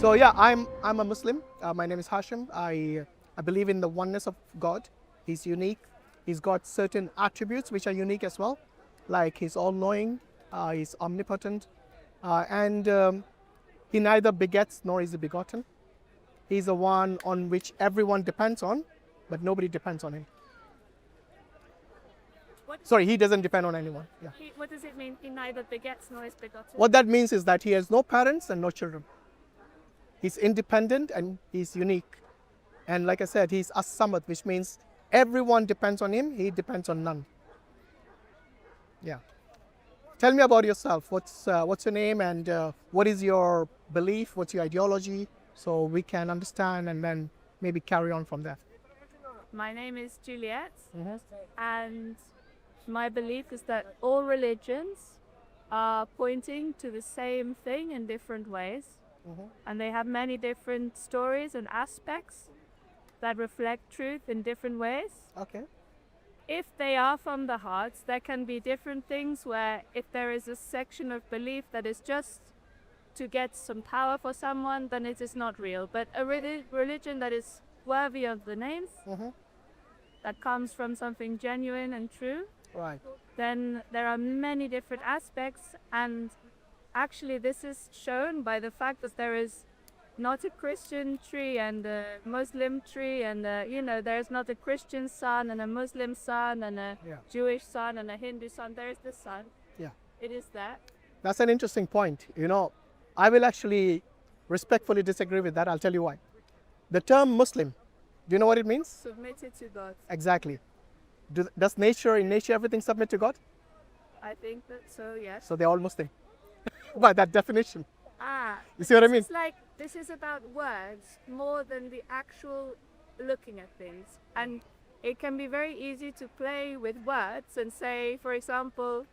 So yeah, I'm a Muslim. My name is Hashim. I believe in the oneness of God. He's unique. He's got certain attributes which are unique as well, like he's all-knowing, he's omnipotent, and he neither begets nor is he begotten. He's the one on which everyone depends on, but nobody depends on him. Sorry, he doesn't depend on anyone. Yeah. What does it mean? He neither begets nor is begotten. What that means is that he has no parents and no children. He's independent and he's unique. And like I said, he's as-samad, which means everyone depends on him, he depends on none. Yeah. Tell me about yourself. What's your name and what is your belief? What's your ideology? So we can understand and then maybe carry on from there. My name is Juliet, and my belief is that all religions are pointing to the same thing in different ways. And they have many different stories and aspects that reflect truth in different ways. Okay. If they are from the heart, there can be different things where if there is a section of belief that is just to get some power for someone, then it is not real. But a religion that is worthy of the names, that comes from something genuine and true, Right. then there are many different aspects. And actually this is shown by the fact that there is not a Christian tree and a Muslim tree, and there's not a Christian sun and a Muslim sun and a Jewish sun and a Hindu sun. There is the sun. Yeah. It is that. That's an interesting point. I will actually respectfully disagree with that. I'll tell you why. The term Muslim, do you know what it means? Submitted to God. Exactly. Does in nature everything submit to God? I think that so, yes. So they're all Muslim by that definition. You see what I mean? It's like this is about words more than the actual looking at things. And it can be very easy to play with words and say, for example,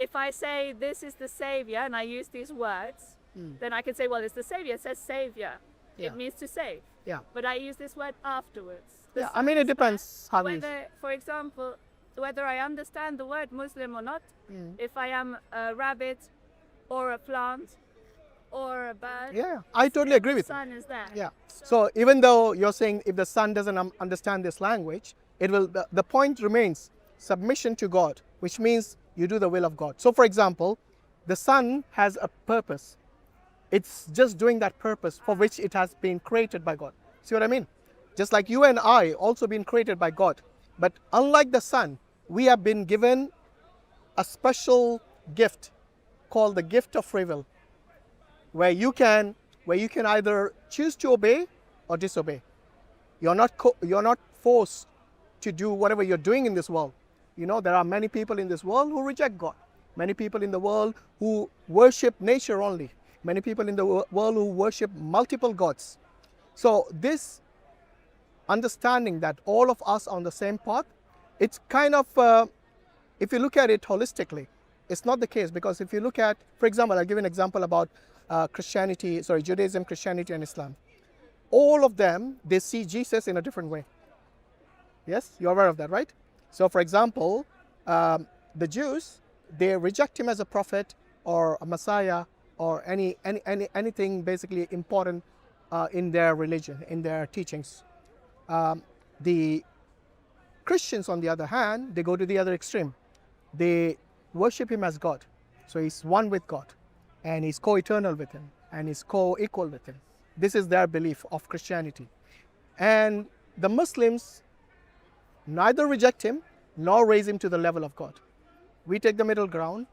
if I say this is the savior and I use these words, then I can say, well, it's the savior. It says savior. Yeah. It means to save. Yeah. But I use this word afterwards. Yeah, I mean, it depends how you... For example, whether I understand the word Muslim or not, if I am a rabbit or a plant or a bird. Yeah, I totally agree with you. The sun is there. Yeah. So even though you're saying if the sun doesn't understand this language, the point remains submission to God, which means you do the will of God. So for example, the sun has a purpose. It's just doing that purpose for which it has been created by God. See what I mean? Just like you and I also been created by God. But unlike the sun, we have been given a special gift called the gift of free will, where you can either choose to obey or disobey. You're not forced to do whatever you're doing in this world. There are many people in this world who reject God. Many people in the world who worship nature only. Many people in the world who worship multiple gods. So this understanding that all of us are on the same path, it's kind of, if you look at it holistically, it's not the case. Because if you look at, for example, I'll give an example about Judaism, Christianity and Islam. All of them, they see Jesus in a different way. Yes, you're aware of that, right? So for example, the Jews, they reject him as a prophet or a Messiah or anything basically important in their religion, in their teachings. The Christians, on the other hand, they go to the other extreme. They worship him as God. So he's one with God, and he's co-eternal with him, and he's co-equal with him. This is their belief of Christianity. And the Muslims neither reject him nor raise him to the level of God. We take the middle ground.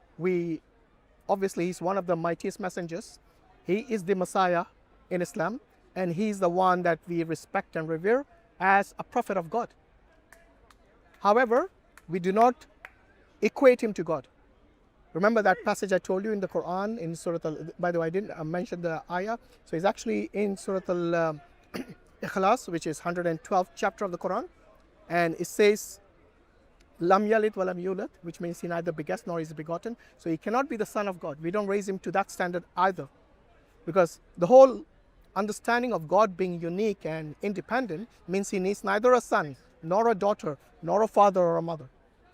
Obviously, he's one of the mightiest messengers. He is the Messiah in Islam, and he's the one that we respect and revere as a prophet of God. However, we do not equate him to God. Remember that passage I told you in the Quran in Surah by the way, I didn't mention the ayah. So it's actually in Surah Al-Ikhlas, which is 112th chapter of the Quran. And it says, Lam yalid wa lam yulad, which means he neither begets nor is begotten. So he cannot be the son of God. We don't raise him to that standard either. Because the whole understanding of God being unique and independent means he needs neither a son, nor a daughter, nor a father or a mother.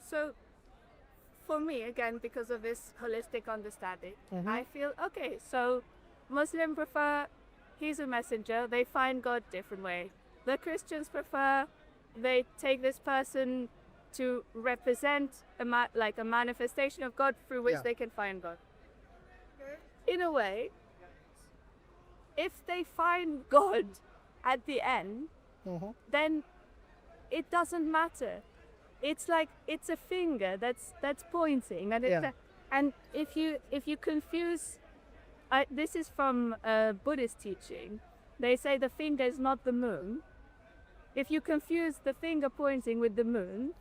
So for me, again, because of this holistic understanding, I feel, okay, so Muslims prefer, he's a messenger, they find God different way. The Christians prefer, they take this person to represent like a manifestation of God through which they can find God. In a way, if they find God at the end, then it doesn't matter. It's like it's a finger that's pointing, and and if you confuse, this is from Buddhist teaching. They say the finger is not the moon. If you confuse the finger pointing with the moon,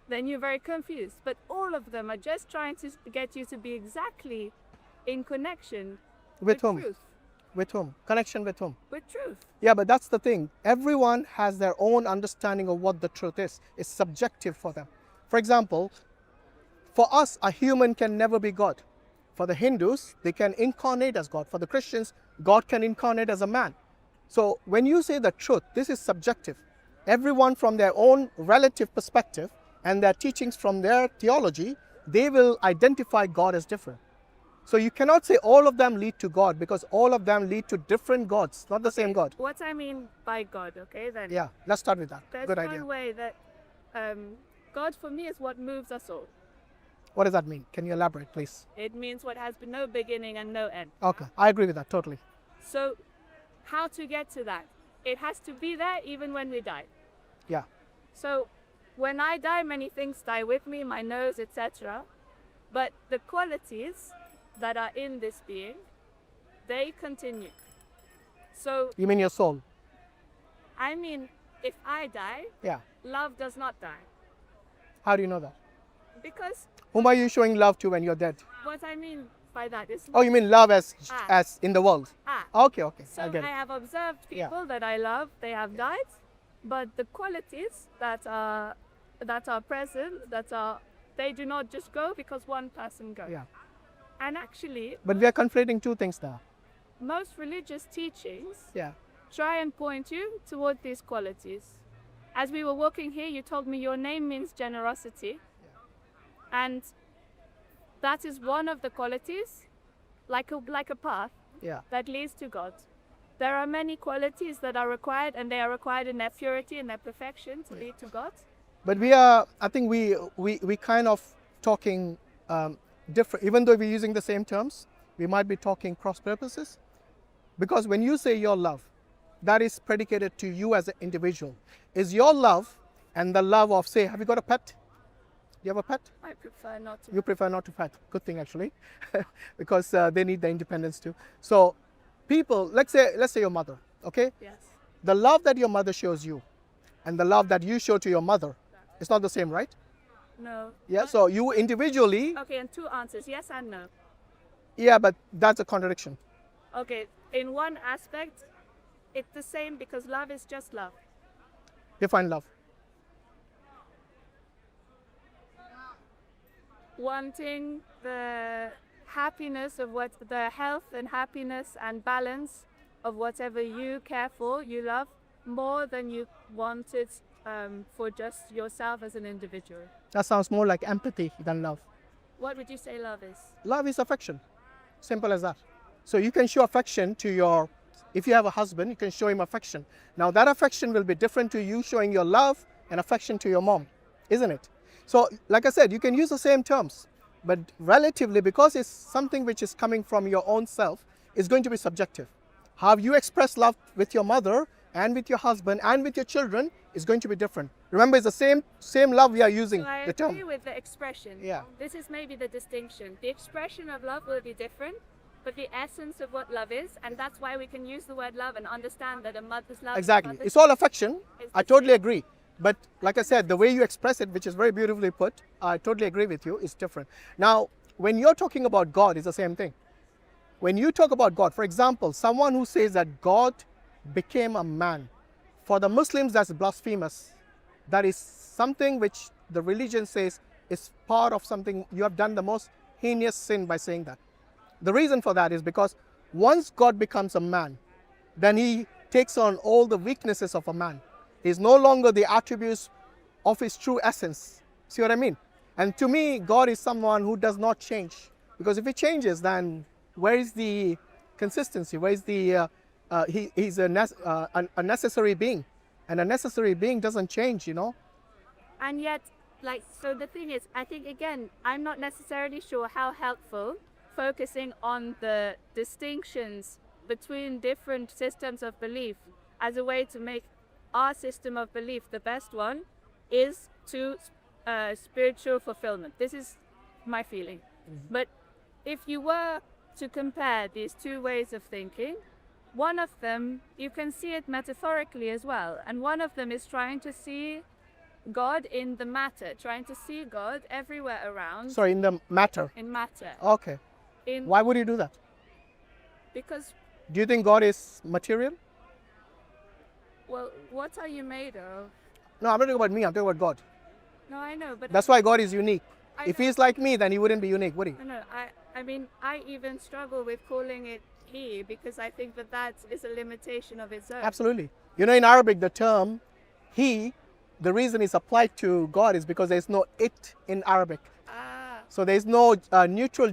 then you're very confused. But all of them are just trying to get you to be exactly in connection with whom? truth. With whom? Connection with whom? With truth. Yeah, but that's the thing. Everyone has their own understanding of what the truth is. It's subjective for them. For example, for us, a human can never be God. For the Hindus, they can incarnate as God. For the Christians, God can incarnate as a man. So when you say the truth, this is subjective. Everyone from their own relative perspective and their teachings from their theology, they will identify God as different. So you cannot say all of them lead to God, because all of them lead to different gods, not the same God. What I mean by God, okay, then. Yeah, let's start with that. There's Good one idea. way that God for me is what moves us all. What does that mean? Can you elaborate, please? It means what has been no beginning and no end. Okay, I agree with that totally. So how to get to that? It has to be there even when we die. Yeah. So when I die, many things die with me, my nose, etc. But the qualities that are in this being, they continue. So You mean your soul? I mean, if I die, Yeah. love does not die. How do you know that? Because Whom are you showing love to when you're dead? what I mean by that is, Oh, you mean love as Ah. in the world? Okay, okay. So I get I it. have observed Yeah. people that I love, they have died, but the qualities that are present, they do not just go because one person goes. Yeah. And actually, But we are conflating two things now. most religious teachings Yeah. try and point you toward these qualities. As we were walking here, you told me your name means generosity. And that is one of the qualities, like a path Yeah. that leads to God. There are many qualities that are required, and they are required in their purity and their perfection to lead to God. But I think we kind of talking different, even though we're using the same terms, we might be talking cross purposes. Because when you say your love, that is predicated to you as an individual. Is your love and the love of, say, have you got a pet? Do you have a pet? I prefer not to. You prefer not to pet. Good thing actually, because they need the independence too. So people, let's say your mother, okay? Yes. The love that your mother shows you and the love that you show to your mother is not the same, right? No. Yeah, so you individually, Okay, and two answers, yes and no. yeah, but that's a contradiction. Okay, in one aspect, it's the same because love is just love. Define love. Wanting the happiness of the health and happiness and balance of whatever you care for, you love, more than you want it for just yourself as an individual. That sounds more like empathy than love. What would you say love is? Love is affection. Simple as that. So you can show affection to if you have a husband, you can show him affection. Now that affection will be different to you showing your love and affection to your mom, isn't it? So like I said, you can use the same terms, but relatively, because it's something which is coming from your own self, it's going to be subjective. How you express love with your mother and with your husband and with your children is going to be different. Remember, it's the same love we are using So I the term. agree with the expression. Yeah. This is maybe the distinction. The expression of love will be different, but the essence of what love is, and that's why we can use the word love and understand that a mother's love Exactly. is a mother's It's all affection. It's I the totally same. agree. But like I said, the way you express it, which is very beautifully put, I totally agree with you, is different. Now, when you're talking about God, it's the same thing. When you talk about God, for example, someone who says that God became a man, for the Muslims, that's blasphemous. That is something which the religion says is part of something, you have done the most heinous sin by saying that. The reason for that is because once God becomes a man, then he takes on all the weaknesses of a man. He is no longer the attributes of his true essence. See what I mean? And to me, God is someone who does not change. Because if he changes, then where is the consistency? Where is the, he's a necessary being. And a necessary being doesn't change, you know? And yet, like, so the thing is, I think, again, I'm not necessarily sure how helpful focusing on the distinctions between different systems of belief as a way to make our system of belief the best one is to spiritual fulfillment. This is my feeling. But if you were to compare these two ways of thinking, one of them, you can see it metaphorically as well. And one of them is trying to see God in the matter, trying to see God everywhere around. Sorry, in the matter. In matter. Okay. Why would you do that? Because, do you think God is material? well, what are you made of? No, I'm not talking about me, I'm talking about God. No, I know, but That's why God is unique. If know. he's like me, then he wouldn't be unique, would he? No, I mean, I even struggle with calling it he because I think that is a limitation of its own. Absolutely. You know, in Arabic, the term he, the reason it's applied to God is because there's no it in Arabic. Ah. So there's no neutral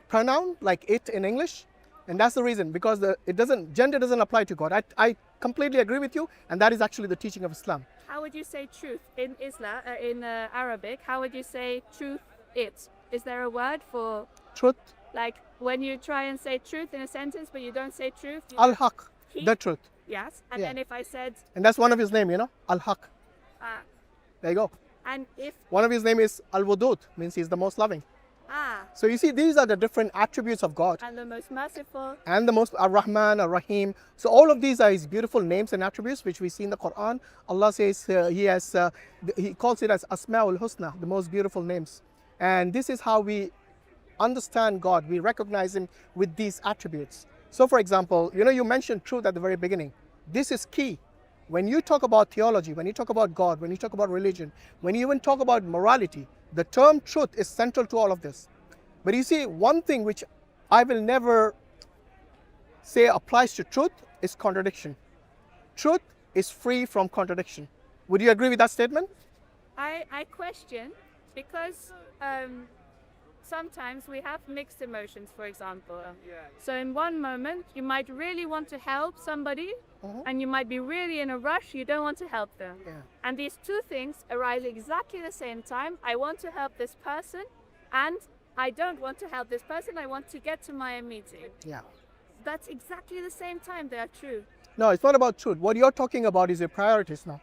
pronoun like it in English. And that's the reason, because gender doesn't apply to God. I completely agree with you, and that is actually the teaching of Islam. How would you say truth in Arabic? How would you say truth? Is there a word for Truth, like when you try and say truth in a sentence, but you don't say truth? al-haq, the truth. Yes, and Yeah. then if I said And that's one of his name, you know, al-haq. ah, There you go. and if One of his name is al-wudud, means he's the most loving. ah, So you see, these are the different attributes of God. and the most merciful. And the most ar-Rahman, ar-Rahim. So all of these are his beautiful names and attributes which we see in the Quran. Allah says he calls it as Asma'ul Husna, the most beautiful names. And this is how we understand God. We recognize him with these attributes. So for example, you know, you mentioned truth at the very beginning. This is key. When you talk about theology, when you talk about God, when you talk about religion, when you even talk about morality, the term truth is central to all of this. But you see, one thing which I will never say applies to truth is contradiction. Truth is free from contradiction. Would you agree with that statement? I question because sometimes we have mixed emotions, for example. So in one moment, you might really want to help somebody and you might be really in a rush, you don't want to help them. Yeah. And these two things arise exactly the same time. I want to help this person and I don't want to help this person, I want to get to my meeting. Yeah. That's exactly the same time they are true. No, it's not about truth. What you're talking about is your priorities now,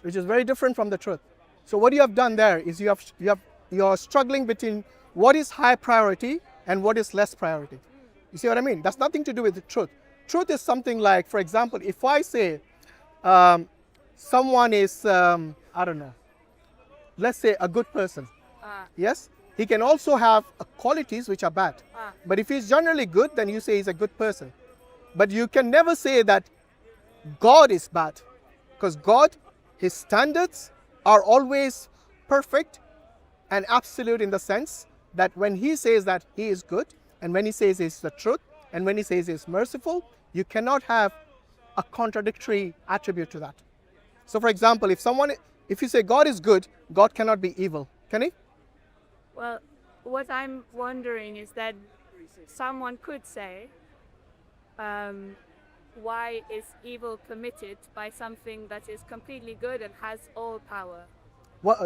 which is very different from the truth. So what you have done there is you're struggling between what is high priority and what is less priority. You see what I mean? That's nothing to do with the truth. Truth is something like, for example, if I say someone is, I don't know, let's say a good person. Yes? He can also have qualities which are bad. But if he's generally good, then you say he's a good person. But you can never say that God is bad. Because God, his standards are always perfect and absolute in the sense that when he says that he is good, and when he says it's the truth, and when he says he's merciful, you cannot have a contradictory attribute to that. So for example, if you say God is good, God cannot be evil. Can he? Well, what I'm wondering is that someone could say, why is evil committed by something that is completely good and has all power?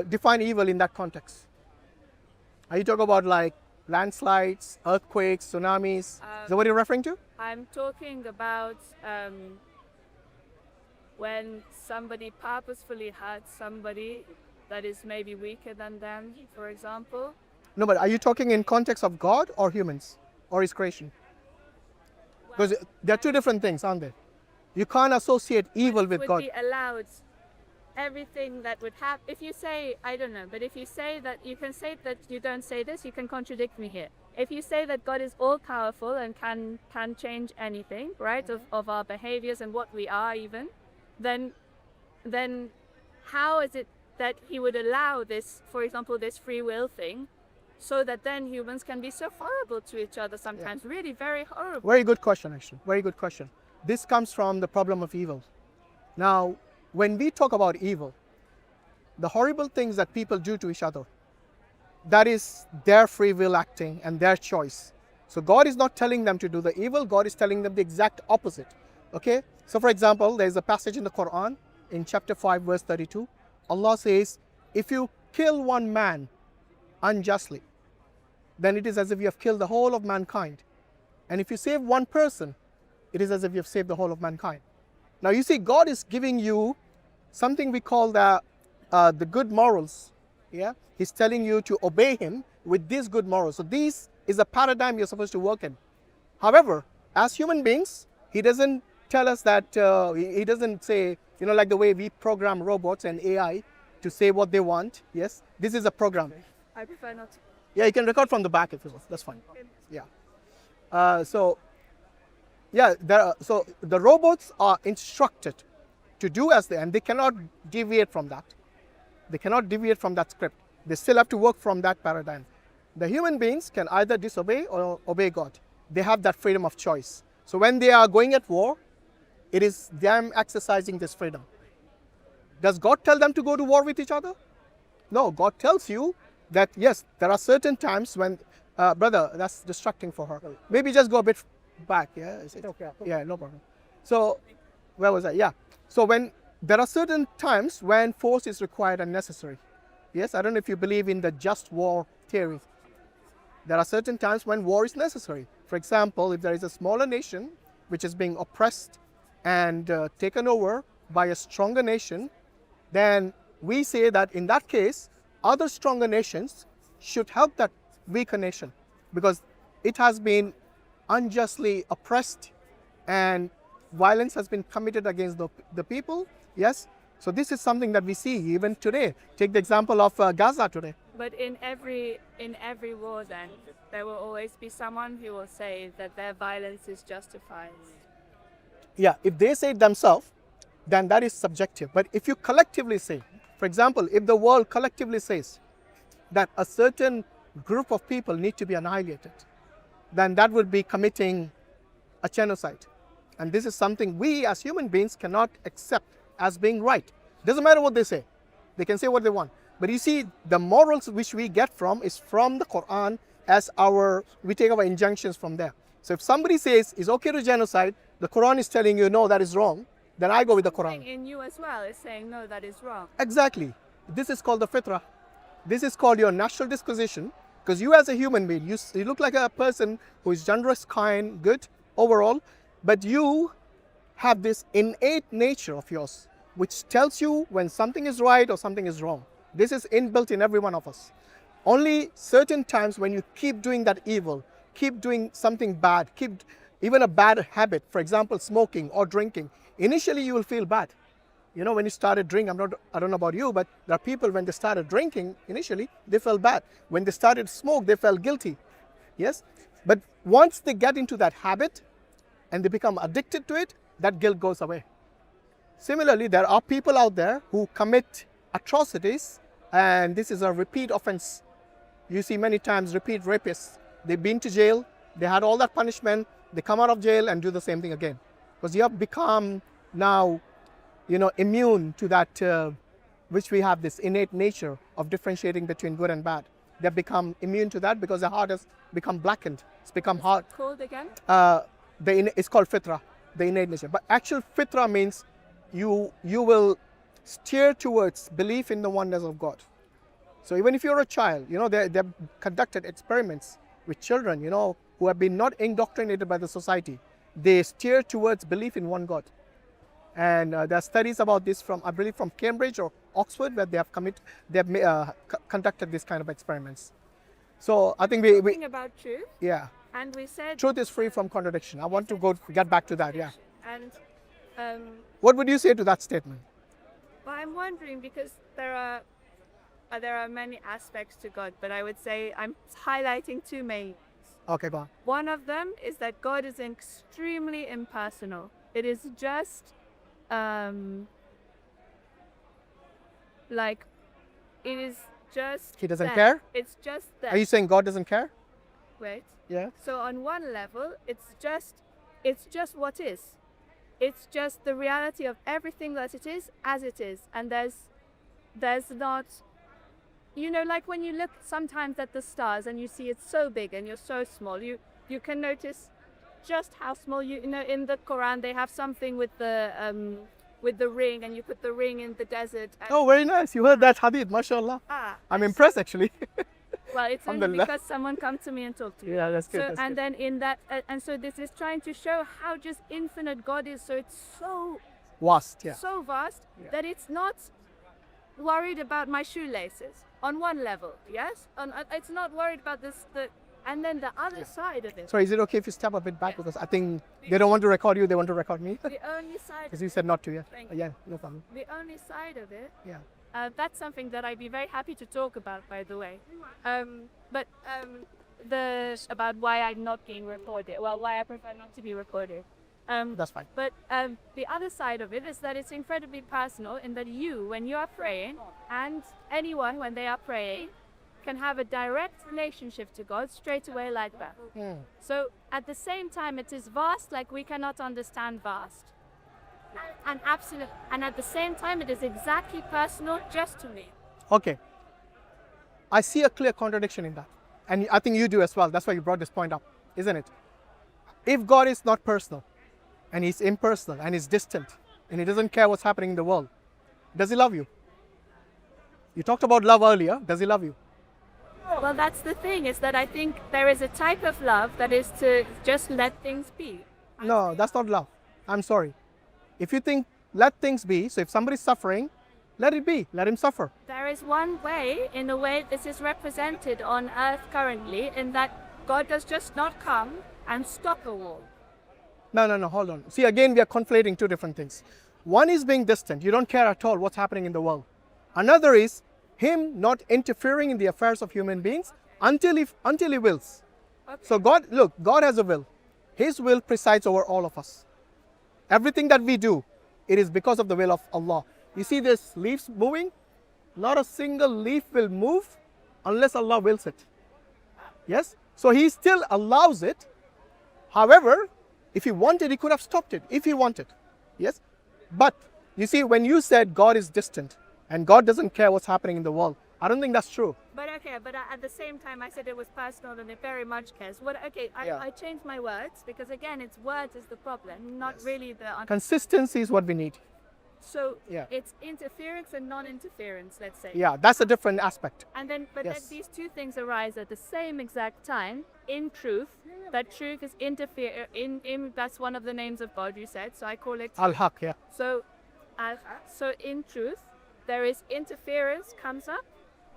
Define evil in that context. Are you talking about like landslides, earthquakes, tsunamis? Is that what you're referring to? I'm talking about when somebody purposefully hurts somebody that is maybe weaker than them, for example. No, but are you talking in context of God or humans or his creation? Because they're two different things, aren't they? You can't associate evil with God. Would be allowed everything that would happen. If you say, I don't know, but if you say that, you can say that you don't say this, you can contradict me here. If you say that God is all powerful and can change anything, right, of our behaviors and what we are even, then how is it that he would allow this, for example, this free will thing, so that then humans can be so horrible to each other sometimes, really very horrible? Very good question, actually. Very good question. This comes from the problem of evil. Now, when we talk about evil, the horrible things that people do to each other, that is their free will acting and their choice. So God is not telling them to do the evil, God is telling them the exact opposite. Okay? So for example, there is a passage in the Quran in chapter 5 verse 32. Allah says, if you kill one man unjustly, then it is as if you have killed the whole of mankind. And if you save one person, it is as if you have saved the whole of mankind. Now you see, God is giving you something we call the good morals. Yeah, He's telling you to obey Him with these good morals. So this is a paradigm you're supposed to work in. However, as human beings, He doesn't tell us that, He doesn't say, like the way we program robots and AI to say what they want. Yes, this is a program. I prefer not to. Yeah, you can record from the back if you want. That's fine. Yeah. So the robots are instructed to do as and they cannot deviate from that. They cannot deviate from that script. They still have to work from that paradigm. The human beings can either disobey or obey God. They have that freedom of choice. So when they are going at war, it is them exercising this freedom. Does God tell them to go to war with each other? No, God tells you that yes, there are certain times when, brother, that's distracting for her. Maybe just go a bit back, yeah? Is it okay? Yeah, no problem. So, where was I? Yeah. So when there are certain times when force is required and necessary. Yes, I don't know if you believe in the just war theory. There are certain times when war is necessary. For example, if there is a smaller nation which is being oppressed and taken over by a stronger nation, then we say that in that case, other stronger nations should help that weaker nation because it has been unjustly oppressed and violence has been committed against the people. Yes, so this is something that we see even today. Take the example of Gaza today. But in every war, then there will always be someone who will say that their violence is justified. Yeah, if they say it themselves, then that is subjective. But if you collectively say, for example, if the world collectively says that a certain group of people need to be annihilated, then that would be committing a genocide. And this is something we as human beings cannot accept as being right. Doesn't matter what they say. They can say what they want. But you see, the morals which we get from is from the Quran as we take our injunctions from there. So if somebody says it's okay to genocide, the Quran is telling you, no, that is wrong, then I go with the Quran. In you as well is saying, no, that is wrong. Exactly. This is called the fitrah. This is called your natural disposition, because you as a human being, you look like a person who is generous, kind, good overall, but you have this innate nature of yours, which tells you when something is right or something is wrong. This is inbuilt in every one of us. Only certain times when you keep doing that evil, keep doing something bad, keep even a bad habit, for example, smoking or drinking, initially you will feel bad. When you started drinking, I don't know about you, but there are people when they started drinking, initially, they felt bad. When they started smoke, they felt guilty. Yes? But once they get into that habit and they become addicted to it, that guilt goes away. Similarly, there are people out there who commit atrocities, and this is a repeat offense. You see many times repeat rapists. They've been to jail, they had all that punishment, they come out of jail and do the same thing again. Because you have become now, immune to that, which we have this innate nature of differentiating between good and bad. They've become immune to that because the heart has become blackened. It's become hard. What's it called again? It's called fitrah, the innate nature. But actual fitrah means you will steer towards belief in the oneness of God. So even if you're a child, they've conducted experiments with children, who have been not indoctrinated by the society. They steer towards belief in one God. And there are studies about this from, I believe, from Cambridge or Oxford, where they have conducted this kind of experiments. So I think we talking about truth. Yeah. And we said truth is free from contradiction. I want to get back to that. Yeah. And what would you say to that statement? well, I'm wondering because there are many aspects to God, but I would say I'm highlighting two main. Okay, go on. One of them is that God is extremely impersonal. It is just He doesn't there. care? It's just that. Are you saying God doesn't care? Wait. Yeah. So on one level, it's just what is. It's just the reality of everything that it is as it is, and there's not you know, like when you look sometimes at the stars and you see it's so big and you're so small, you can notice just how small you know. In the Quran, they have something with the ring, and you put the ring in the desert. And Oh, very nice. You heard that hadith, mashallah. I'm impressed actually. well, it's only Alhamdulillah. because someone come to me and talked to me. Yeah, that's good. So, that's and good. then in that, and so this is trying to show how just infinite God is. So it's so Vast, yeah. so vast that it's not worried about my shoelaces on one level. Yes, it's not worried about this. And then the other side of it. Sorry, is it okay if you step a bit back, because I think they don't want to record you, they want to record me. The only side. Because you said not to, yeah. Thank you. Yeah, no problem. The only side of it. Yeah. That's something that I'd be very happy to talk about, by the way. But about why I'm not being recorded. Well, why I prefer not to be recorded. That's fine. But the other side of it is that it's incredibly personal in that you, when you are praying, and anyone when they are praying, can have a direct relationship to God straight away like that. So at the same time, it is vast, like we cannot understand vast. And absolute, and at the same time, it is exactly personal just to me. Okay. I see a clear contradiction in that. And I think you do as well. That's why you brought this point up, isn't it? If God is not personal, and he's impersonal, and he's distant, and he doesn't care what's happening in the world, does he love you? You talked about love earlier. Does he love you? Well, that's the thing, is that I think there is a type of love that is to just let things be. No, that's not love. I'm sorry. If you think let things be, so if somebody's suffering, let it be. Let him suffer. There is one way, in a way this is represented on earth currently, in that God does just not come and stop a war. No, hold on. See, again, we are conflating two different things. One is being distant. You don't care at all what's happening in the world. Another is him not interfering in the affairs of human beings until he wills. Okay. So God has a will. His will presides over all of us. Everything that we do, it is because of the will of Allah. You see this leaves moving? Not a single leaf will move unless Allah wills it. Yes? So he still allows it. However, if he wanted, he could have stopped it if he wanted. Yes? But you see, when you said God is distant and God doesn't care what's happening in the world, I don't think that's true. But okay, but at the same time, I said it was personal and it very much cares. I changed my words because again, it's words is the problem, not really the. Consistency is what we need. So it's interference and non-interference, let's say. Yeah, that's a different aspect. And then, but then these two things arise at the same exact time. In truth, that truth is that's one of the names of God you said. So I call it Al-Haq, yeah. So in truth, there is interference comes up,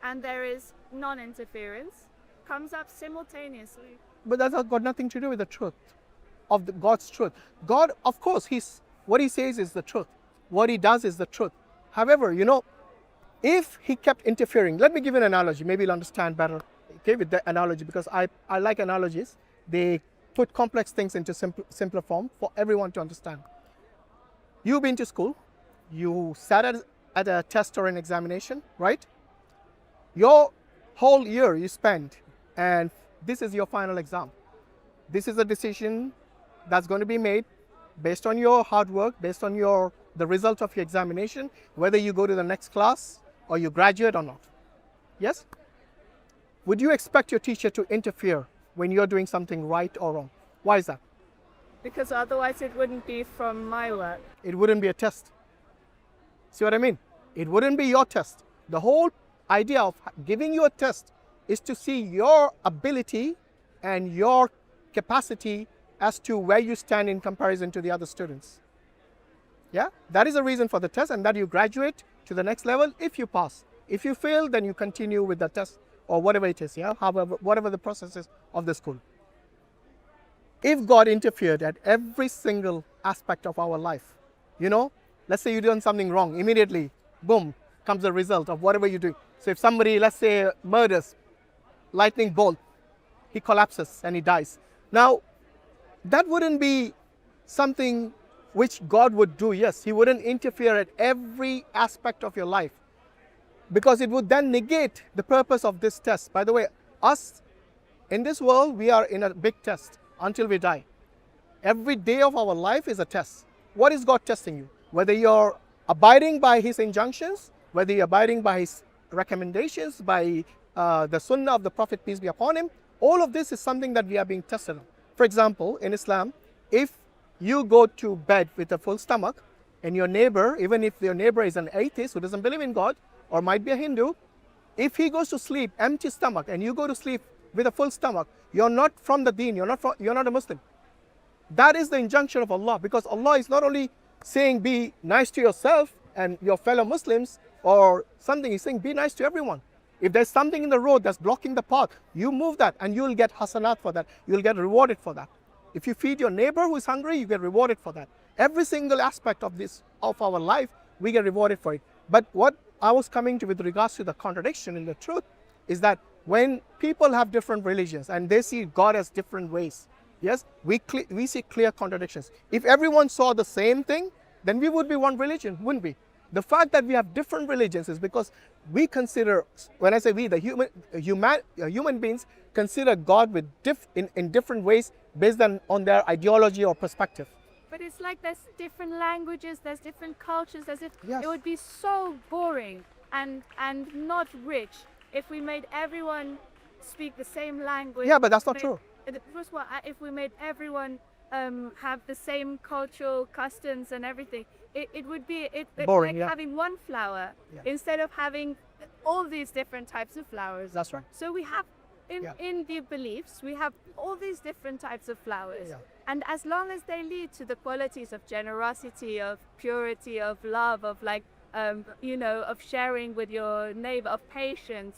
and there is non-interference comes up simultaneously. But that's got nothing to do with the truth of God's truth. God, of course, what he says is the truth. What he does is the truth. However, if he kept interfering, let me give an analogy. Maybe you'll understand better. Okay, with the analogy, because I like analogies. They put complex things into simpler form for everyone to understand. You've been to school. You sat at a test or an examination, right? Your whole year you spent, and this is your final exam. This is a decision that's going to be made based on your hard work, based on the result of your examination, whether you go to the next class or you graduate or not. Yes? Would you expect your teacher to interfere when you're doing something right or wrong? Why is that? Because otherwise it wouldn't be from my work. It wouldn't be a test. See what I mean? It wouldn't be your test. The whole idea of giving you a test is to see your ability and your capacity as to where you stand in comparison to the other students. Yeah, that is the reason for the test, and that you graduate to the next level if you pass. If you fail, then you continue with the test or whatever it is, yeah, whatever the process is of the school. If God interfered at every single aspect of our life, let's say you're doing something wrong, immediately, boom, comes the result of whatever you do. So if somebody, let's say, murders, lightning bolt, he collapses and he dies. Now, that wouldn't be something which God would do. Yes, he wouldn't interfere at every aspect of your life, because it would then negate the purpose of this test. By the way, us in this world, we are in a big test until we die. Every day of our life is a test. What is God testing you? Whether you're abiding by his injunctions, whether you're abiding by his recommendations, by the sunnah of the Prophet, peace be upon him. All of this is something that we are being tested on. For example, in Islam, if you go to bed with a full stomach, and your neighbor, even if your neighbor is an atheist who doesn't believe in God, or might be a Hindu, if he goes to sleep empty stomach and you go to sleep with a full stomach, you're not from the Deen, you're not a Muslim. That is the injunction of Allah, because Allah is not only saying be nice to yourself and your fellow Muslims or something, He's saying be nice to everyone. If there's something in the road that's blocking the path, you move that and you'll get hasanat for that. You'll get rewarded for that. If you feed your neighbor who is hungry, you get rewarded for that. Every single aspect of our life, we get rewarded for it. But what I was coming to with regards to the contradiction in the truth is that when people have different religions and they see God as different ways, yes, we see clear contradictions. If everyone saw the same thing, then we would be one religion, wouldn't we? The fact that we have different religions is because we consider, when I say we, the human beings consider God with in different ways based on their ideology or perspective. But it's like there's different languages, there's different cultures, as if Yes. it would be so boring and not rich if we made everyone speak the same language. Yeah, but that's not true. First of all, if we made everyone have the same cultural customs and everything, it would be Boring, like yeah. having one flower instead of having all these different types of flowers. That's right. So we have Yeah. in the beliefs, we have all these different types of flowers. Yeah. And as long as they lead to the qualities of generosity, of purity, of love, of of sharing with your neighbor, of patience,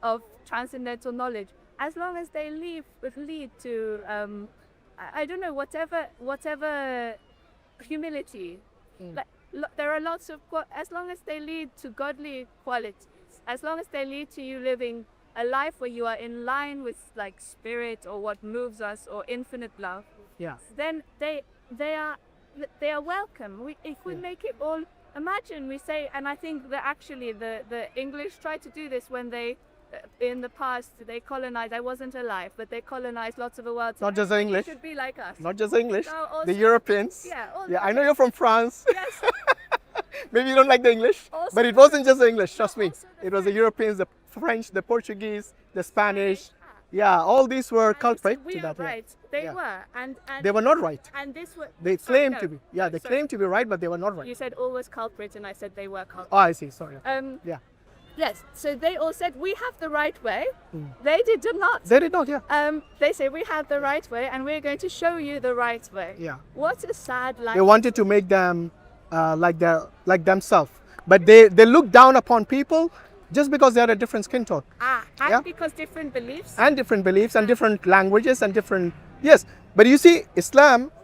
of transcendental knowledge, as long as they lead to, I don't know, whatever humility. There are lots of, as long as they lead to godly qualities, as long as they lead to you living a life where you are in line with like spirit or what moves us or infinite love, Yeah. then they are welcome. If we make it all, imagine we say, and I think that actually the English tried to do this when they in the past they colonized. I wasn't alive, but they colonized lots of the world. Not just the You English. should be like us. Not just the English. No, also- The Europeans. Yeah, all Yeah, the- I know you're from France. Yes. Maybe you don't like the English, Also but it wasn't just the English, trust me. also the It was the Europeans, the French, the Portuguese, the Spanish. Ah. Yeah, all these were And so culprits we to are that. Yeah. right. They Yeah. were, and They were not right. and this was. They sorry, claimed no. to be. Yeah, they Sorry. claimed to be right, but they were not right. You said all was culprit, and I said they were culprit. Oh, I see. Sorry. Yeah. Yes. So they all said we have the right way. They did not. They did not, yeah. They say we have the right way, and we're going to show you the right way. Yeah. What a sad life. They wanted to make them like themselves. But they look down upon people just because they are a different skin tone. and Yeah. because different beliefs. And different beliefs and different languages and different, yes. But you see,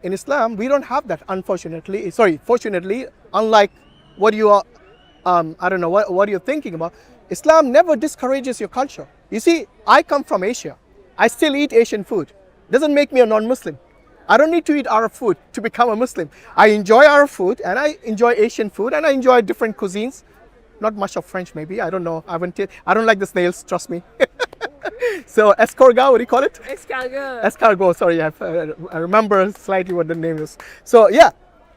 in Islam, we don't have that, fortunately, unlike what you are, I don't know, what you're thinking about. Islam never discourages your culture. You see, I come from Asia. I still eat Asian food. Doesn't make me a non-Muslim. I don't need to eat Arab food to become a Muslim. I enjoy Arab food and I enjoy Asian food and I enjoy different cuisines. Not much of French, maybe. I don't know. I don't like the snails, trust me. So escargot, what do you call it? Escargot. Escargot, sorry, I remember slightly what the name is. So yeah,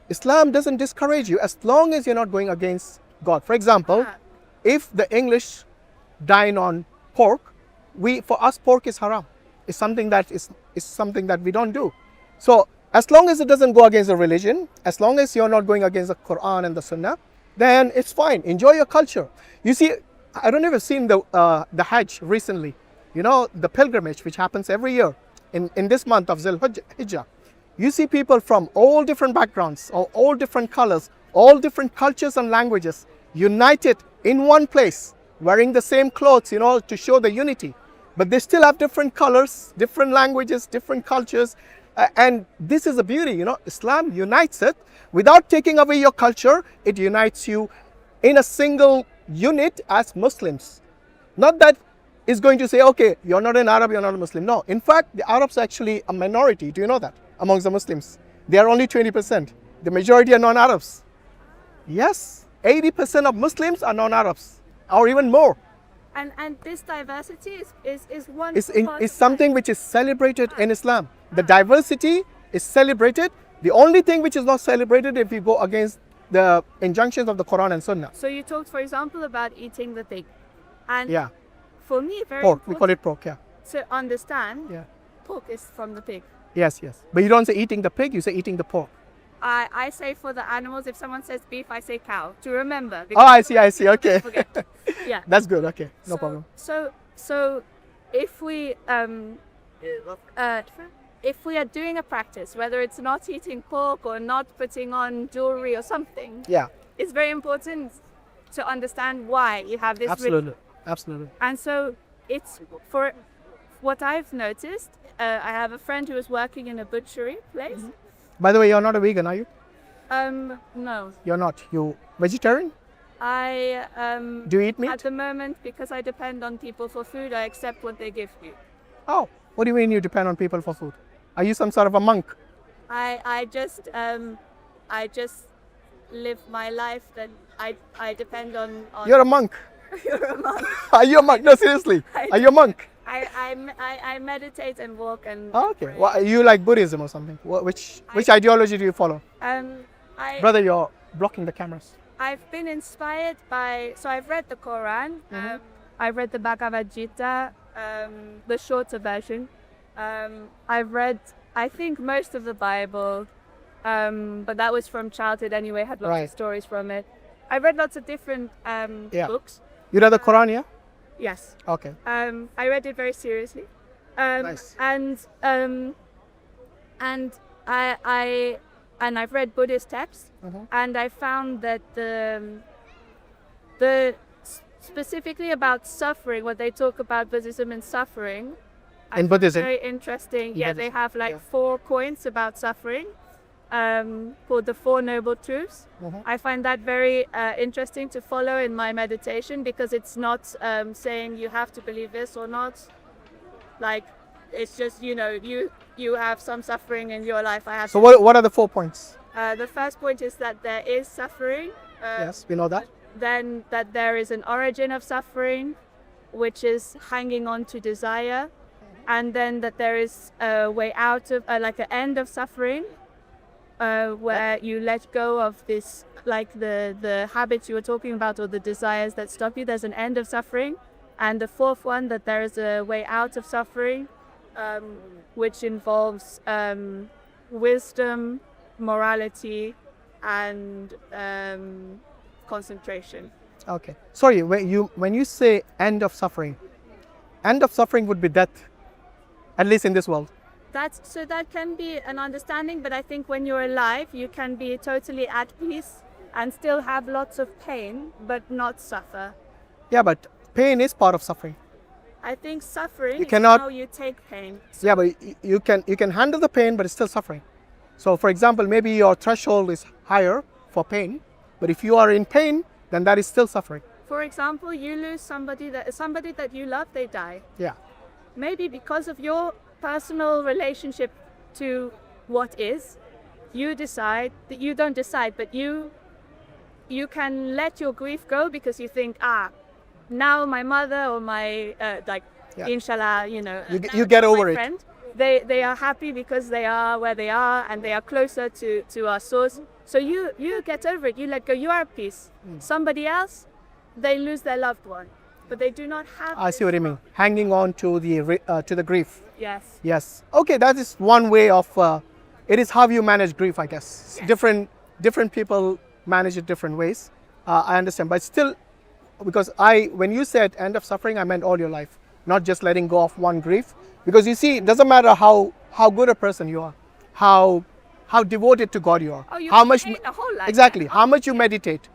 Islam doesn't discourage you as long as you're not going against God. For example, if the English dine on pork, for us pork is haram. It's something that we don't do. So as long as it doesn't go against the religion, as long as you're not going against the Quran and the Sunnah, then it's fine. Enjoy your culture. You see, I don't know if you've seen the Hajj recently. You know, the pilgrimage which happens every year in this month of Zul Hijjah. You see people from all different backgrounds, or all different colors, all different cultures and languages united in one place, wearing the same clothes, to show the unity. But they still have different colors, different languages, different cultures. And this is the beauty, Islam unites it without taking away your culture. It unites you in a single unit as Muslims. Not that it's going to say, okay, you're not an Arab, you're not a Muslim. No, in fact, the Arabs are actually a minority. Do you know that? Amongst the Muslims. They are only 20%. The majority are non-Arabs. Yes, 80% of Muslims are non-Arabs, or even more. And this diversity is one. It's something which is celebrated in Islam. The diversity is celebrated. The only thing which is not celebrated if you go against the injunctions of the Quran and Sunnah. So you talked, for example, about eating the pig. And Yeah. for me, very Pork. We important call it pork. Yeah. to understand, Yeah. pork is from the pig. Yes. Yes. But you don't say eating the pig. You say eating the pork. I say for the animals, if someone says beef, I say cow, to remember. Oh, I see. I see. Okay. Forget. Yeah. That's good. Okay. No problem. So if we if we are doing a practice, whether it's not eating pork or not putting on jewelry or something, Yeah. it's very important to understand why you have this Absolutely. Absolutely. And so it's for what I've noticed. I have a friend who is working in a butchery place. By the way, you're not a vegan, are you? No, You're not. You vegetarian? I Do you eat meat? at the moment, because I depend on people for food, I accept what they give me. Oh, what do you mean you depend on people for food? Are you some sort of a monk? I just live my life that I depend on. You're a monk. You're a monk. Are you a monk? No, seriously. Are you a monk? I meditate and walk and. Oh, okay. pray. Well, you like Buddhism or something? Which ideology do you follow? Brother, you're blocking the cameras. I've been inspired by. So I've read the Quran. I've read the Bhagavad Gita, the shorter version. I've read, I think, most of the Bible, but that was from childhood anyway. Had lots Right. of stories from it. I read lots of different Yeah. books. You read the Quran, yeah? Yes. Okay. I read it very seriously. Nice. And I've read Buddhist texts, and I found that the specifically about suffering, what they talk about Buddhism and suffering. I In found Buddhism? very interesting. Yeah, they Buddhism, have like yeah. 4 points about suffering, called the 4 Noble Truths. I find that very interesting to follow in my meditation, because it's not saying you have to believe this or not. Like, it's just, you have some suffering in your life. I have. So what are the 4 points? The first point is that there is suffering. Yes, we know that. Then that there is an origin of suffering, which is hanging on to desire. And then that there is a way out of, like an end of suffering, where you let go of this, like the habits you were talking about, or the desires that stop you. There's an end of suffering. And the 4th one, that there is a way out of suffering, which involves wisdom, morality, and concentration. Okay. Sorry, when you say end of suffering would be death, at least in this world. So that can be an understanding, but I think when you're alive, you can be totally at peace and still have lots of pain, but not suffer. Yeah, but pain is part of suffering. I think suffering You cannot- is how you take pain. Yeah, but you can handle the pain, but it's still suffering. So, for example, maybe your threshold is higher for pain, but if you are in pain, then that is still suffering. For example, you lose somebody that you love, they die. Yeah. Maybe because of your personal relationship to what is, you decide that you don't decide, but you can let your grief go, because you think, now my mother or my Yeah. inshallah, You get over it. friend, they are happy because they are where they are and they are closer to our source. So you get over it, you let go, you are at peace. Somebody else, they lose their loved one, but they do not have. I see what you mean. Hanging on to the grief. Yes. Yes. Okay, that is one way of. It is how you manage grief, I guess. Yes. Different people manage it different ways. I understand, but still, because when you said end of suffering, I meant all your life, not just letting go of one grief. Because you see, it doesn't matter how good a person you are, how devoted to God you are, Oh, you how much meditate the whole life. exactly how much you meditate.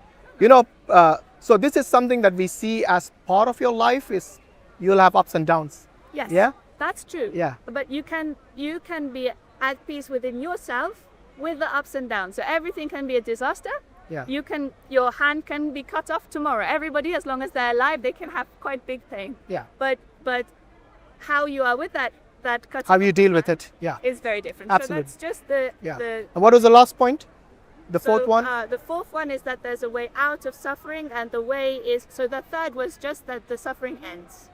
So this is something that we see as part of your life. Is you'll have ups and downs. Yes. Yeah? That's true. Yeah. But you can be at peace within yourself with the ups and downs. So everything can be a disaster. Yeah. Your hand can be cut off tomorrow. Everybody, as long as they're alive, they can have quite big pain. Yeah. But how you are with that cut How you deal with it. Yeah. is very different. Absolutely. So that's just Yeah. the And what was the last point? The so, fourth one? The 4th one is that there's a way out of suffering, and the way is, so the 3rd was just that the suffering ends.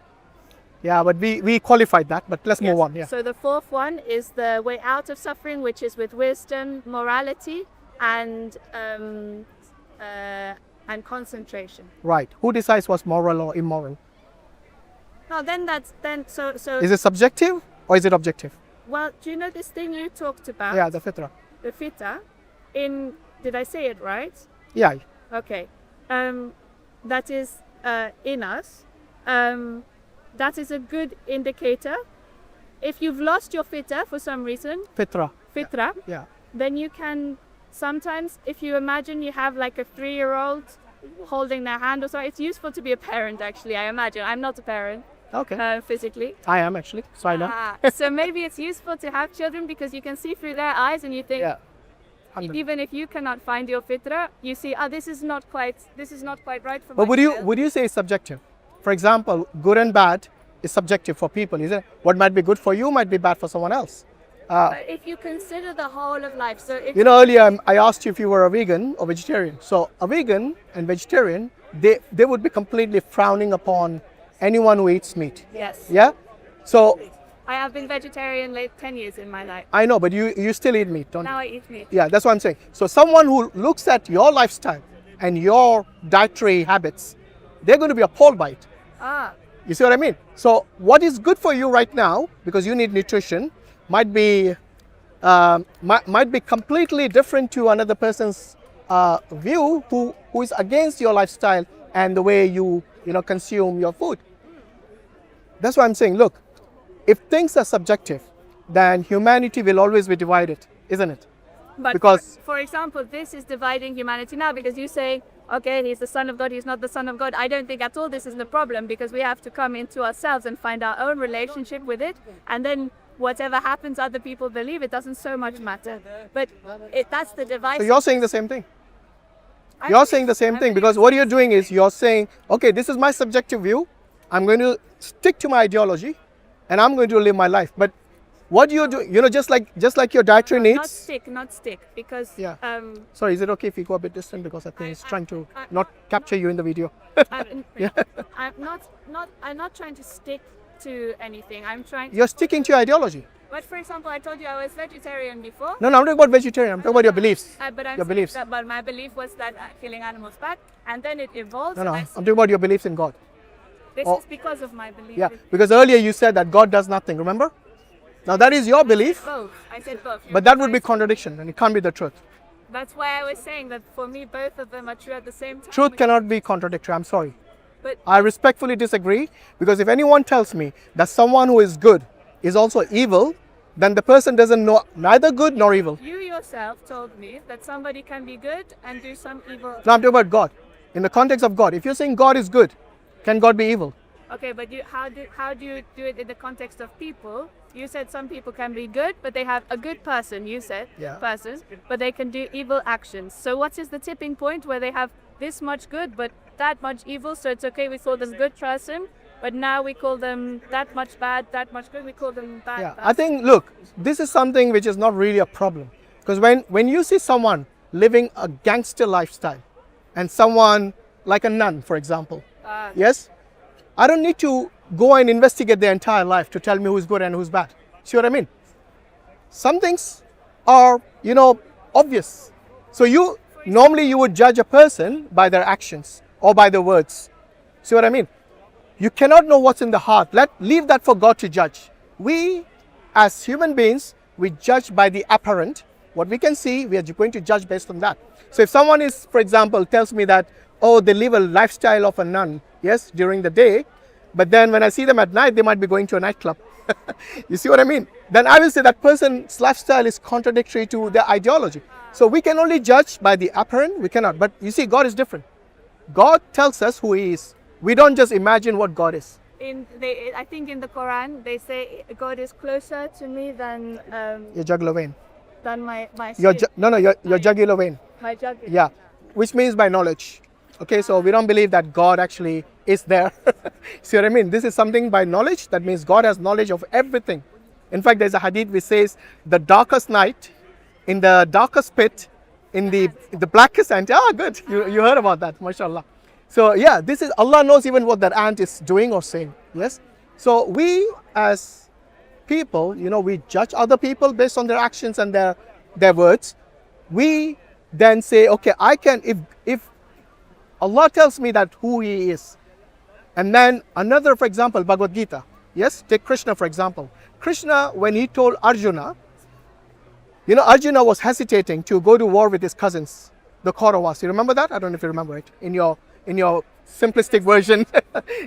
Yeah, but we qualified that, but let's move Yes. on. Yeah. So the 4th one is the way out of suffering, which is with wisdom, morality, and concentration. Right. Who decides what's moral or immoral? No, then so Is it subjective or is it objective? well, do you know this thing you talked about? Yeah, the fitra. The fita. Did I say it right? Yeah. Okay. That is in us. That is a good indicator. If you've lost your fita for some reason, Fitra. fitra, Yeah. then you can sometimes, if you imagine you have like a 3-year-old holding their hand or so, it's useful to be a parent actually, I imagine. I'm not a parent Okay. physically. I am actually. So I know. So maybe it's useful to have children because you can see through their eyes and you think, Yeah. 100. even if you cannot find your fitra, you see, this is not quite right for But my child. would you say it's subjective? For example, good and bad is subjective for people, isn't it? What might be good for you might be bad for someone else. But if you consider the whole of life, so if You know, earlier I asked you if you were a vegan or vegetarian. So a vegan and vegetarian, they would be completely frowning upon anyone who eats meat. yes, Yeah? So I have been vegetarian like 10 years in my life. I know, but you still eat meat, don't you? Now I eat meat. Yeah, that's what I'm saying. So someone who looks at your lifestyle and your dietary habits, they're going to be appalled by it. You see what I mean? So what is good for you right now, because you need nutrition, might be completely different to another person's view who is against your lifestyle and the way you consume your food. That's why I'm saying, look, if things are subjective, then humanity will always be divided, isn't it? But Because- for example, this is dividing humanity now because you say, okay, he's the son of God, he's not the son of God. I don't think at all this is the problem because we have to come into ourselves and find our own relationship with it. And then whatever happens, other people believe, it doesn't so much matter. But that's the divide. So you're saying the same thing. You're saying the same thing because what you're doing is you're saying, okay, this is my subjective view. I'm going to stick to my ideology and I'm going to live my life. But what you do, just like your dietary needs. Not stick, because Yeah. Sorry, is it okay if we go a bit distant because I think it's trying to not capture you in the video? I'm not trying to stick to anything. I'm trying. You're sticking to your ideology. But for example, I told you I was vegetarian before. No, I'm talking about vegetarian. I'm talking about your beliefs. But I'm Your saying beliefs. that- but my belief was that killing animals bad, and then it evolved. No, and I'm talking about your beliefs in God. this oh. is because of my belief. Yeah, because earlier you said that God does nothing, remember? Now that is your belief, Both. I said both. but that would be contradiction and it can't be the truth. That's why I was saying that for me, both of them are true at the same time. Truth cannot be contradictory, I'm sorry. But I respectfully disagree because if anyone tells me that someone who is good is also evil, then the person doesn't know neither good nor evil. you yourself told me that somebody can be good and do some evil. Now I'm talking about God. In the context of God, if you're saying God is good, can God be evil? Okay, but how do you do it in the context of people? You said some people can be good, but they have a good person, you said, Yeah. person, but they can do evil actions. So what is the tipping point where they have this much good, but that much evil? So it's okay, we call them good person, but now we call them that much bad, that much good, we call them bad. Yeah, person. I think, look, this is something which is not really a problem. Because when you see someone living a gangster lifestyle and someone like a nun, for example, yes, I don't need to go and investigate their entire life to tell me who's good and who's bad. See what I mean? Some things are, obvious. So normally you would judge a person by their actions or by their words. See what I mean? You cannot know what's in the heart. Leave that for God to judge. We, as human beings, we judge by the apparent. What we can see, we are going to judge based on that. So if someone is, for example, tells me that, oh, they live a lifestyle of a nun, yes, during the day, but then when I see them at night, they might be going to a nightclub. You see what I mean? Then I will say that person's lifestyle is contradictory to their ideology. So we can only judge by the apparent, we cannot. But you see, God is different. God tells us who He is. We don't just imagine what God is. I think in the Quran, they say God is closer to me than Your jugular vein. my Your skin. your jugular vein. My jugular. Yeah, which means by knowledge. Okay, so we don't believe that God actually is there. See what I mean? This is something by knowledge. That means God has knowledge of everything. In fact, there's a hadith which says the darkest night, in the darkest pit, in the blackest ant. Ah, good. You heard about that, mashallah. So yeah, this is Allah knows even what that ant is doing or saying. Yes. So we as people, we judge other people based on their actions and their words. We then say, okay, I can if Allah tells me that who He is, And then another, for example, Bhagavad Gita. Yes, take Krishna for example. Krishna, when he told Arjuna, you know, Arjuna was hesitating to go to war with his cousins, the Kauravas. You remember that? I don't know if you remember it in your simplistic version.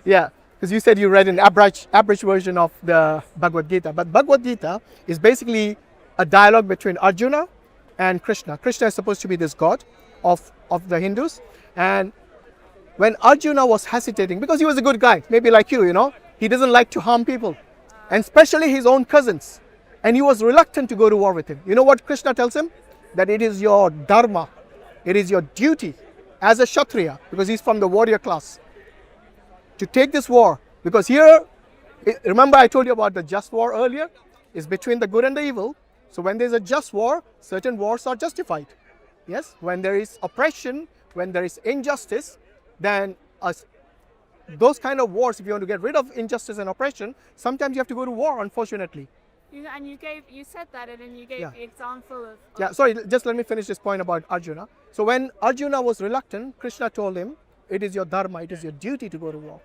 Yeah, because you said you read an average version of the Bhagavad Gita. But Bhagavad Gita is basically a dialogue between Arjuna and Krishna. Krishna is supposed to be this god of the Hindus. And when Arjuna was hesitating, because he was a good guy, maybe like you know, he doesn't like to harm people, and especially his own cousins. And he was reluctant to go to war with him. You know what Krishna tells him? That it is your dharma, it is your duty as a Kshatriya, because he's from the warrior class, to take this war. Because here, remember I told you about the just war earlier? It's between the good and the evil. So when there's a just war, certain wars are justified. Yes, when there is oppression, when there is injustice, then those kind of wars, if you want to get rid of injustice and oppression, sometimes you have to go to war, unfortunately. You said that, and then you gave the example of... Yeah, sorry, just let me finish this point about Arjuna. So when Arjuna was reluctant, Krishna told him, it is your dharma, it is your duty to go to war.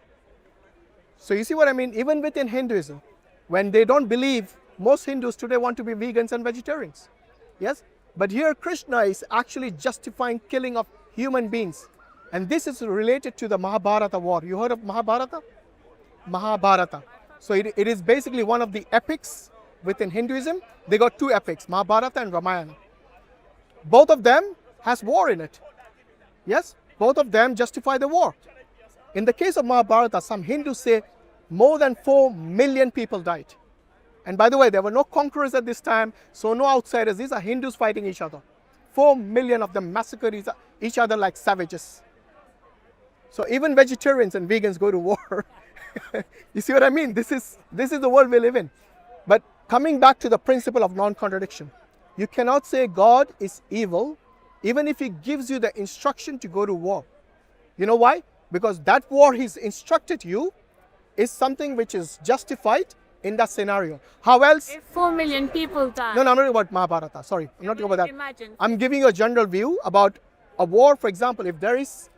So you see what I mean? Even within Hinduism, when they don't believe, most Hindus today want to be vegans and vegetarians. Yes? But here Krishna is actually justifying killing of human beings. And this is related to the Mahabharata war. You heard of Mahabharata? Mahabharata. So it is basically one of the epics within Hinduism. They got two epics, Mahabharata and Ramayana. Both of them has war in it. Yes? Both of them justify the war. In the case of Mahabharata, some Hindus say more than 4 million people died. And by the way, there were no conquerors at this time, so no outsiders. These are Hindus fighting each other. 4 million of them massacred each other like savages. So even vegetarians and vegans go to war. You see what I mean? This is the world we live in. But coming back to the principle of non-contradiction, you cannot say God is evil even if he gives you the instruction to go to war. You know why? Because that war he's instructed you is something which is justified in that scenario. How else? If 4 million people die... No, I'm not talking about Mahabharata. Sorry, I'm not talking about that. Imagine. I'm giving you a general view about a war. For example, if there is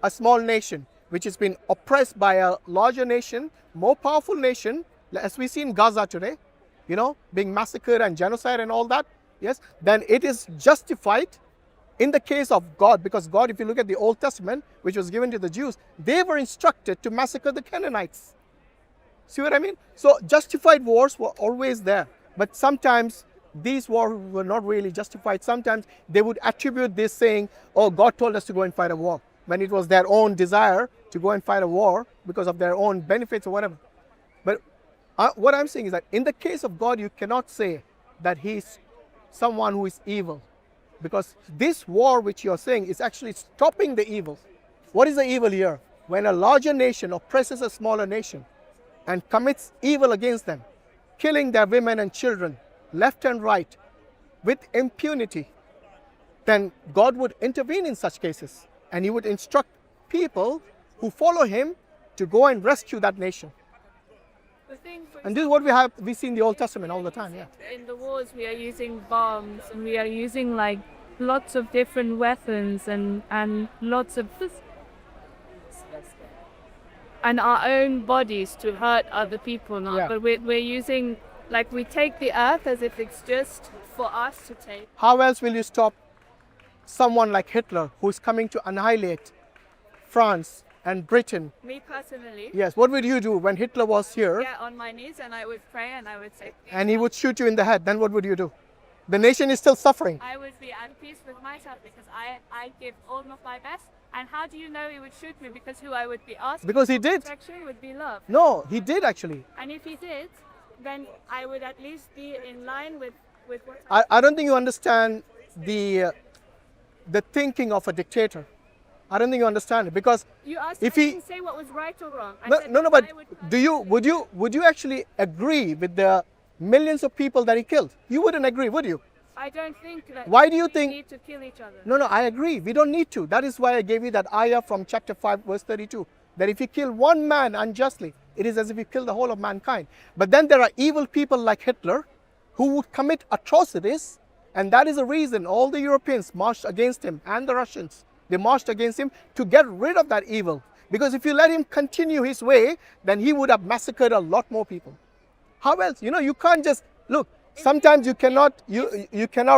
a small nation which has been oppressed by a larger nation, more powerful nation, as we see in Gaza today, you know, being massacred and genocide and all that, yes, then it is justified in the case of God, because God, if you look at the Old Testament, which was given to the Jews, they were instructed to massacre the Canaanites. See what I mean? So justified wars were always there, but sometimes these wars were not really justified. Sometimes they would attribute this saying, oh, God told us to go and fight a war, when it was their own desire to go and fight a war because of their own benefits or whatever. But what I'm saying is that in the case of God, you cannot say that he's someone who is evil, because this war which you're saying is actually stopping the evil. What is the evil here? When a larger nation oppresses a smaller nation and commits evil against them, killing their women and children left and right with impunity, then God would intervene in such cases, and he would instruct people who follow him to go and rescue that nation. And this is what we see in the Old Testament all the time. Yeah. In the wars, we are using bombs, and we are using like lots of different weapons and lots of and our own bodies to hurt other people. But we're using, like, we take the earth as if it's just for us to take. How else will you stop someone like Hitler, who's coming to annihilate France and Britain? Me personally. Yes. What would you do when Hitler was here? Yeah, on my knees, and I would pray, and I would say. And he would shoot you in the head. Then what would you do? The nation is still suffering. I would be at peace with myself, because I give all of my best. And how do you know he would shoot me? Because who I would be asking because he did. protection would be love. No, he did actually. And if he did, then I would at least be in line with what I don't think you understand the thinking of a dictator. I don't think you understand it, because you asked if I he didn't say what was right or wrong. But would you actually agree with the millions of people that he killed? You wouldn't agree, would you? I don't think that. Why do you think? Need to kill each other. No, I agree. We don't need to. That is why I gave you that ayah from chapter 5, verse 32. That if you kill one man unjustly, it is as if you kill the whole of mankind. But then there are evil people like Hitler who would commit atrocities, and that is the reason all the Europeans marched against him, and the Russians. They marched against him to get rid of that evil. Because if you let him continue his way, then he would have massacred a lot more people. How else? You know, you can't just look. Sometimes you cannot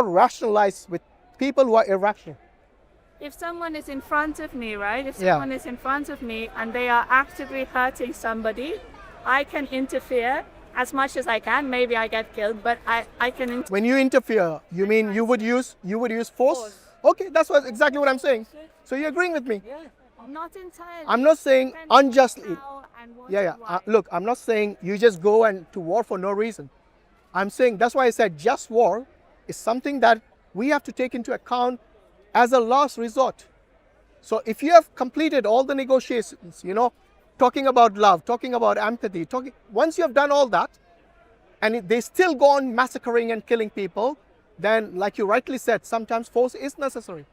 rationalize with people who are irrational. If someone is in front of me, right? If someone is in front of me and they are actively hurting somebody, I can interfere as much as I can. Maybe I get killed, but I can interfere. When you interfere, you mean you would use force? Okay, that's exactly what I'm saying. So you're agreeing with me? Yeah. Not entirely. I'm not saying unjustly. Yeah. Look, I'm not saying you just go to war for no reason. I'm saying that's why I said just war is something that we have to take into account as a last resort. So if you have completed all the negotiations, you know, talking about love, talking about empathy, once you have done all that, and they still go on massacring and killing people, then like you rightly said, sometimes force is necessary.